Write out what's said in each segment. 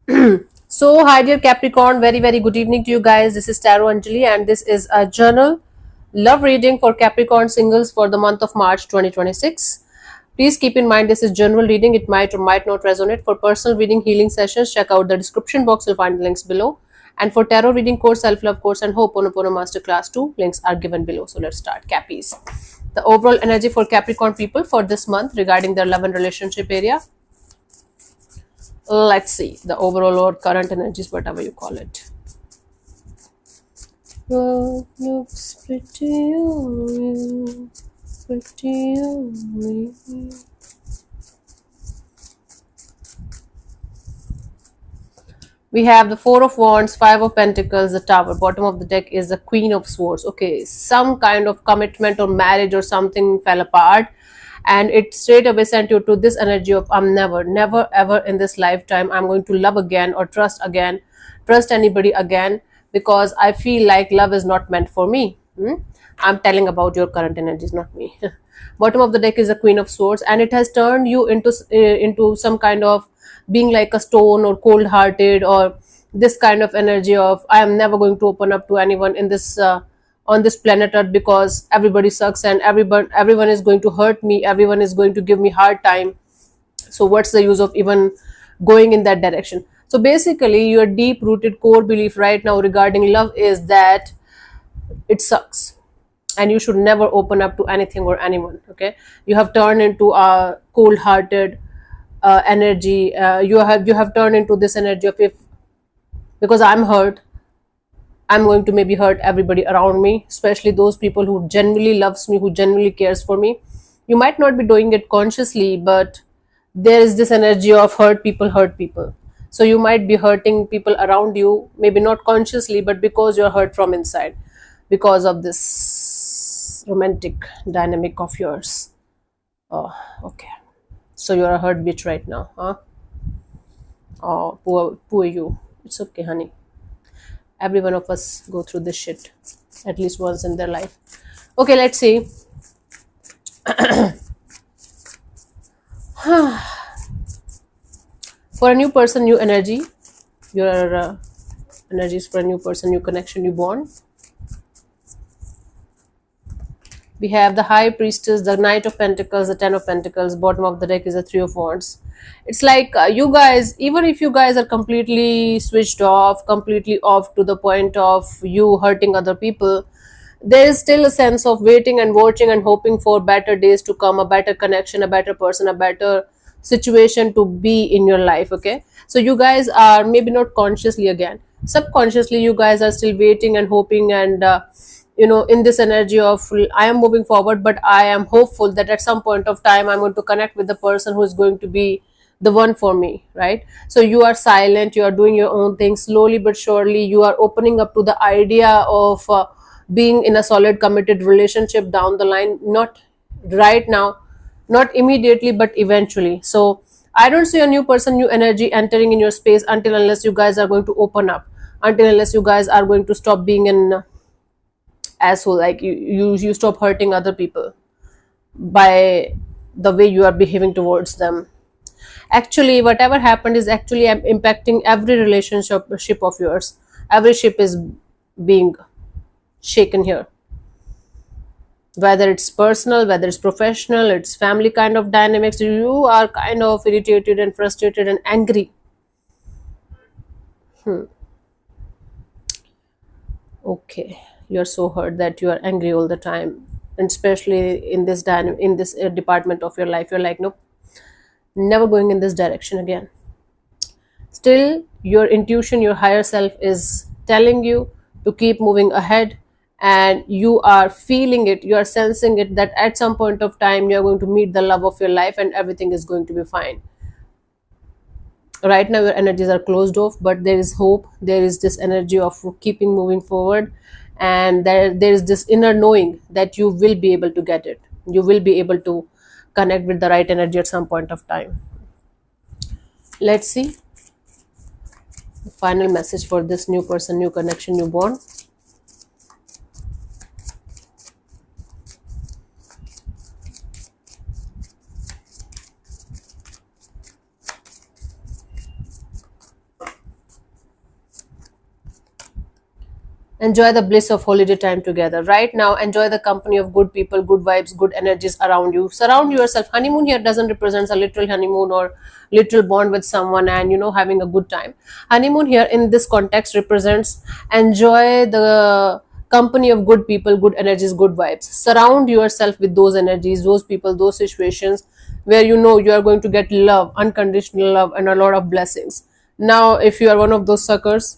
So, hi dear Capricorn, very good evening to you guys. This is Tarot Anjali, and this is a journal love reading for Capricorn singles for the month of March 2026. Please keep in mind this is general reading, it might or might not resonate. For personal reading healing sessions, check out the description box, you'll find the links below. And for tarot reading course, self love course, and Ho'oponopono Masterclass 2, links are given below. So, let's start. Cappies. The overall energy for Capricorn people for this month regarding their love and relationship area. Let's see the overall or current energies, whatever you call it. Love looks pretty on you, pretty on me. We have the Four of Wands, Five of Pentacles, the Tower. Bottom of the deck is the Queen of Swords. Okay, some kind of commitment or marriage or something fell apart, and it straight away sent you to this energy of I'm never, ever in this lifetime I'm going to love again, trust anybody again, because I feel like love is not meant for me. I'm telling about your current energies, not me. Bottom of the deck is the Queen of Swords, and it has turned you into some kind of being like a stone or cold hearted, or this kind of energy of I am never going to open up to anyone in this on this planet Earth, because everybody sucks and everyone is going to hurt me, everyone is going to give me hard time. So what's the use of even going in that direction? So basically your deep rooted core belief right now regarding love is that it sucks, and you should never open up to anything or anyone. Okay, you have turned into a cold hearted energy. You have turned into this energy of, if because I'm hurt, I'm going to maybe hurt everybody around me, especially those people who genuinely loves me, who genuinely cares for me. You might not be doing it consciously, but there is this energy of hurt people. So you might be hurting people around you, maybe not consciously, but because you're hurt from inside, because of this romantic dynamic of yours. Oh, okay. So you're a hurt bitch right now, huh? Oh, poor you. It's okay, honey. Every one of us go through this shit at least once in their life. Okay, let's see. For a new person, new energy. Your energies for a new person, new connection, new bond. We have the High Priestess, the Knight of Pentacles, the Ten of Pentacles. Bottom of the deck is the Three of Wands. It's like you guys, even if you guys are completely switched off, completely off to the point of you hurting other people, there is still a sense of waiting and watching and hoping for better days to come, a better connection, a better person, a better situation to be in your life. Okay, so you guys are maybe not consciously, again subconsciously, you guys are still waiting and hoping, and in this energy of I am moving forward, but I am hopeful that at some point of time I'm going to connect with the person who is going to be the one for me, right? So you are silent, you are doing your own thing, slowly but surely you are opening up to the idea of being in a solid committed relationship down the line, not right now, not immediately, but eventually. So I don't see a new person, new energy entering in your space until unless you guys are going to open up, until unless you guys are going to stop being an asshole, like you stop hurting other people by the way you are behaving towards them. Actually, whatever happened is actually impacting every relationship of yours. Every ship is being shaken here, whether it's personal, whether it's professional, it's family kind of dynamics. You are kind of irritated and frustrated and angry. Okay, you're so hurt that you are angry all the time, and especially in this department of your life, you're like, nope, never going in this direction again. Still, your intuition, your higher self is telling you to keep moving ahead, and you are feeling it, you are sensing it, that at some point of time you're going to meet the love of your life and everything is going to be fine. Right now your energies are closed off, but there is hope, there is this energy of keeping moving forward, and there is this inner knowing that you will be able to get it, you will be able to connect with the right energy at some point of time. Let's see the final message for this new person, new connection, new bond. Enjoy the bliss of holiday time together. Right now, enjoy the company of good people, good vibes, good energies around you. Surround yourself. Honeymoon here doesn't represent a literal honeymoon or literal bond with someone and having a good time. Honeymoon here in this context represents enjoy the company of good people, good energies, good vibes. Surround yourself with those energies, those people, those situations where you are going to get love, unconditional love, and a lot of blessings. Now, if you are one of those suckers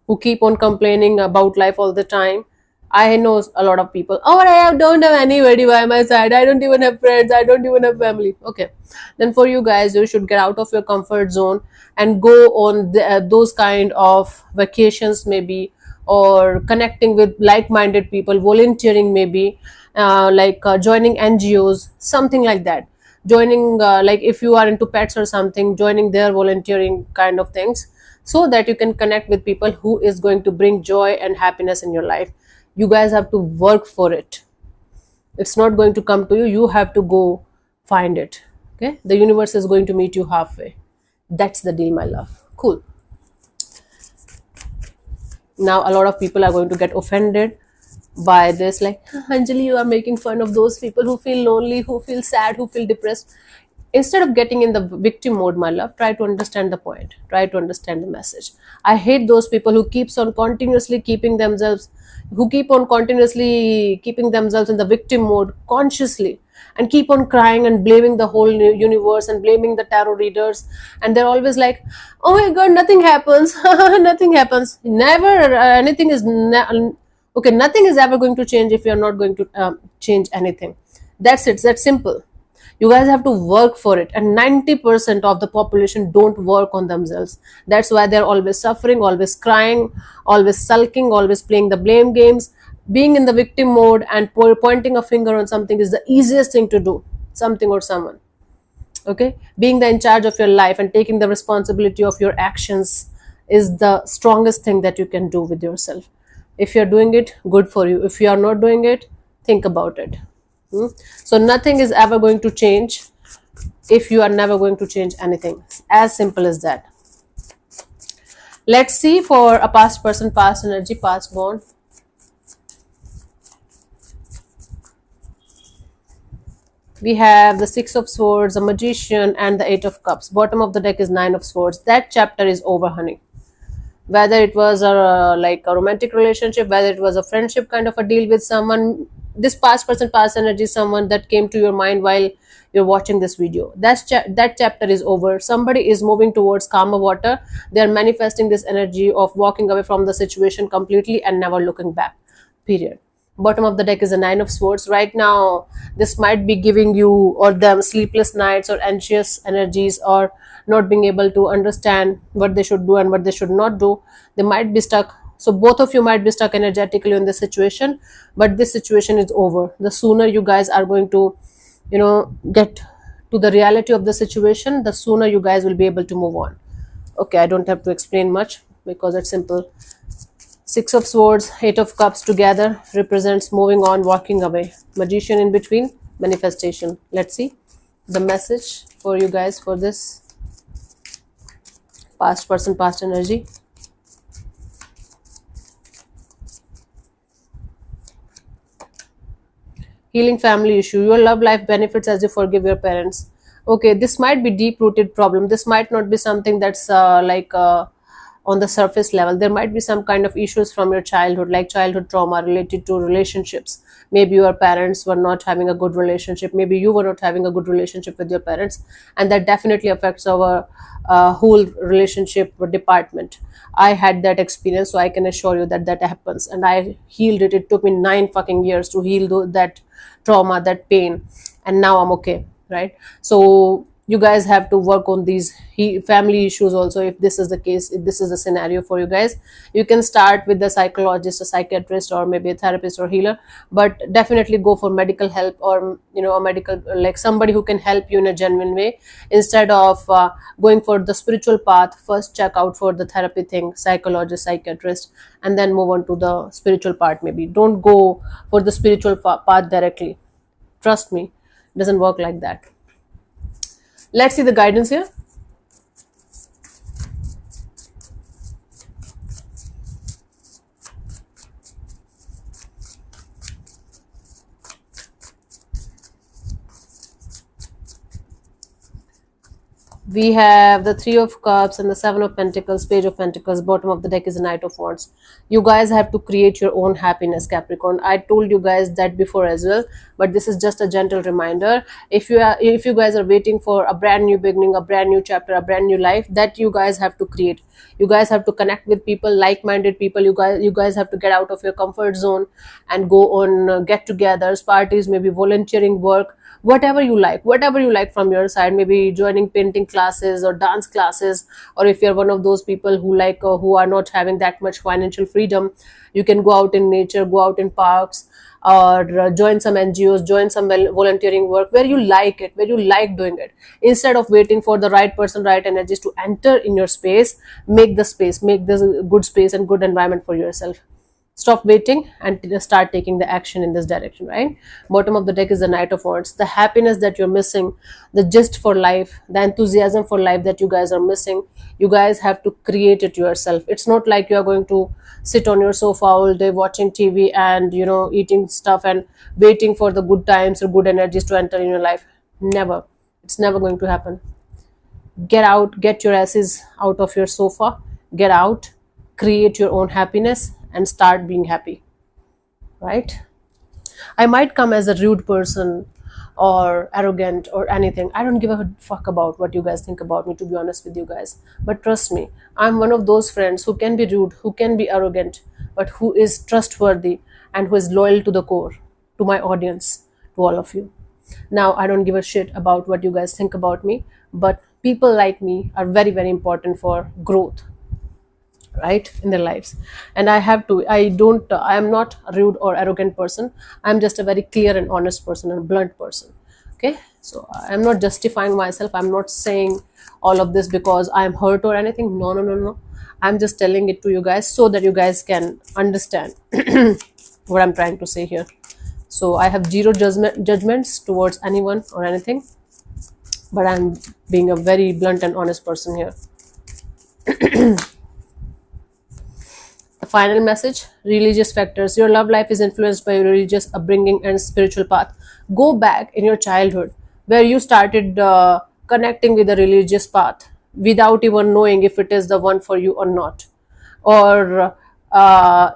who keep on complaining about life all the time. I know a lot of people. Oh, don't have anybody by my side. I don't even have friends. I don't even have family. Okay, then for you guys, you should get out of your comfort zone and go on those kind of vacations, maybe, or connecting with like-minded people, volunteering, maybe, joining NGOs, something like that. Joining, like if you are into pets or something, joining their volunteering kind of things so that you can connect with people who is going to bring joy and happiness in your life. You guys have to work for it. It's not going to come to you. You have to go find it. Okay, the universe is going to meet you halfway. That's the deal, my love. Cool. Now a lot of people are going to get offended by this, like, Anjali, you are making fun of those people who feel lonely, who feel sad, who feel depressed. Instead of getting in the victim mode, my love, try to understand the point, try to understand the message. I hate those people who keeps on continuously keeping themselves, who keep on continuously keeping themselves in the victim mode consciously, and keep on crying and blaming the whole universe and blaming the tarot readers. And they're always like, oh my god, nothing happens. Nothing happens, never. Anything is okay, nothing is ever going to change if you're not going to change anything. That's it, that's simple. You guys have to work for it, and 90% of the population don't work on themselves. That's why they're always suffering, always crying, always sulking, always playing the blame games. Being in the victim mode and pointing a finger on something is the easiest thing to do, something or someone. Okay, being the in charge of your life and taking the responsibility of your actions is the strongest thing that you can do with yourself. If you're doing it, good for you. If you are not doing it, think about it. So nothing is ever going to change if you are never going to change anything. As simple as that. Let's see for a past person, past energy, past bond. We have the Six of Swords, the Magician, and the Eight of Cups. Bottom of the deck is Nine of Swords. That chapter is over, honey. Whether it was like a romantic relationship, whether it was a friendship kind of a deal with someone, this past person, past energy is someone that came to your mind while you're watching this video. That chapter is over. Somebody is moving towards calmer water. They are manifesting this energy of walking away from the situation completely and never looking back, period. Bottom of the deck is a Nine of Swords. Right now, this might be giving you or them sleepless nights or anxious energies, or not being able to understand what they should do and what they should not do. They might be stuck. So both of you might be stuck energetically in this situation, but this situation is over. The sooner you guys are going to, get to the reality of the situation, the sooner you guys will be able to move on. Okay, I don't have to explain much because it's simple. Six of Swords, Eight of Cups together represents moving on, walking away. Magician in between, manifestation. Let's see the message for you guys for this past person, past energy. Healing family issue. Your love life benefits as you forgive your parents. Okay, this might be deep rooted problem. This might not be something that's on the surface level. There might be some kind of issues from your childhood, like childhood trauma related to relationships. Maybe your parents were not having a good relationship, maybe you were not having a good relationship with your parents, and that definitely affects our whole relationship department. I had that experience, so I can assure you that that happens, and I healed it. It took me 9 fucking years to heal that trauma, that pain, and now I'm okay, right? So you guys have to work on these family issues also. If this is the case, if this is the scenario for you guys, you can start with the psychologist, a psychiatrist, or maybe a therapist or healer, but definitely go for medical help, or a medical, like somebody who can help you in a genuine way, instead of going for the spiritual path. First check out for the therapy thing, psychologist, psychiatrist, and then move on to the spiritual part. Maybe don't go for the spiritual path directly. Trust me, it doesn't work like that. Let's see the guidance here. We have the Three of Cups and the Seven of Pentacles, Page of Pentacles. Bottom of the deck is the Knight of Wands. You guys have to create your own happiness, Capricorn. I told you guys that before as well, but this is just a gentle reminder. If you guys are waiting for a brand new beginning, a brand new chapter, a brand new life, that you guys have to create. You guys have to connect with people, like-minded people. You guys have to get out of your comfort zone and go on get-togethers, parties, maybe volunteering work, whatever you like from your side, maybe joining painting classes or dance classes. Or if you're one of those people who are not having that much financial freedom, you can go out in nature, go out in parks, or join some NGOs, join some volunteering work where you like it, where you like doing it. Instead of waiting for the right person, right energies to enter in your space, make the space, make this a good space and good environment for yourself. Stop waiting and start taking the action in this direction, right? Bottom of the deck is the Knight of Wands. The happiness that you're missing, the gist for life, the enthusiasm for life that you guys are missing, you guys have to create it yourself. It's not like you are going to sit on your sofa all day watching TV and eating stuff and waiting for the good times or good energies to enter in your life. Never. It's never going to happen. Get out, get your asses out of your sofa, get out, create your own happiness and start being happy, right? I might come as a rude person or arrogant or anything. I don't give a fuck about what you guys think about me, to be honest with you guys. But trust me, I'm one of those friends who can be rude, who can be arrogant, but who is trustworthy and who is loyal to the core, to my audience, to all of you. Now, I don't give a shit about what you guys think about me, but people like me are very, very important for growth, right, in their lives. And I am not a rude or arrogant person. I'm just a very clear and honest person and a blunt person. Okay, so I'm not justifying myself. I'm not saying all of this because I'm hurt or anything. No, no, no, no. I'm just telling it to you guys so that you guys can understand what I'm trying to say here. So I have zero judgments towards anyone or anything, but I'm being a very blunt and honest person here. The final message: religious factors. Your love life is influenced by your religious upbringing and spiritual path. Go back in your childhood where you started connecting with the religious path without even knowing if it is the one for you or not. Or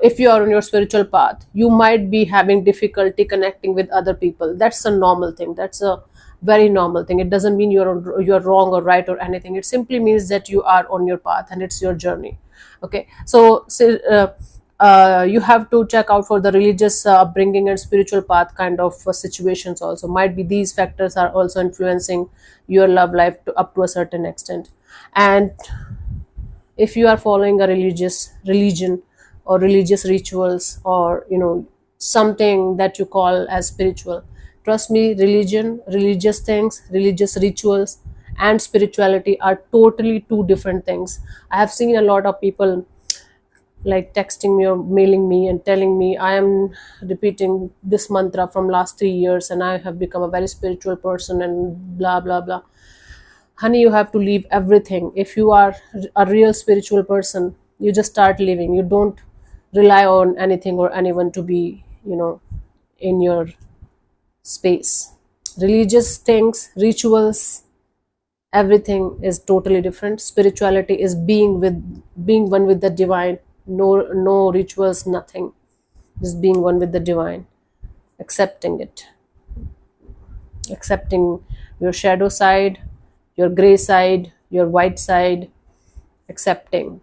if you are on your spiritual path, you might be having difficulty connecting with other people. That's a normal thing. That's a very normal thing. It doesn't mean you're wrong or right or anything. It simply means that you are on your path and it's your journey. Okay, so you have to check out for the religious upbringing and spiritual path kind of situations also. Might be these factors are also influencing your love life up to a certain extent. And if you are following a religion or religious rituals, or something that you call as spiritual, trust me, religion, religious things, religious rituals and spirituality are totally two different things. I have seen a lot of people like texting me or mailing me and telling me, I am repeating this mantra from last 3 years and I have become a very spiritual person and blah blah blah. Honey, you have to leave everything. If you are a real spiritual person, you just start living. You don't rely on anything or anyone to be in your space. Religious things, rituals, everything is totally different. Spirituality is being one with the divine. No rituals, nothing, just being one with the divine, accepting it, accepting your shadow side, your gray side, your white side, accepting,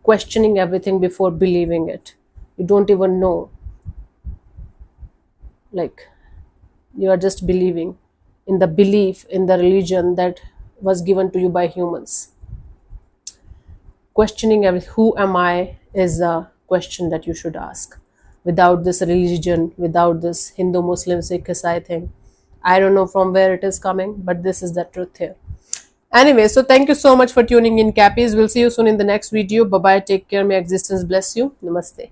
questioning everything before believing it. You don't even know, like, you are just believing in the belief in the religion that was given to you by humans. Questioning who am I is a question that you should ask. Without this religion, without this Hindu, Muslim, Sikh, Isai thing, I don't know from where it is coming, but this is the truth here. Anyway, so thank you so much for tuning in, Cappies. We'll see you soon in the next video. Bye bye, take care, may existence bless you. Namaste.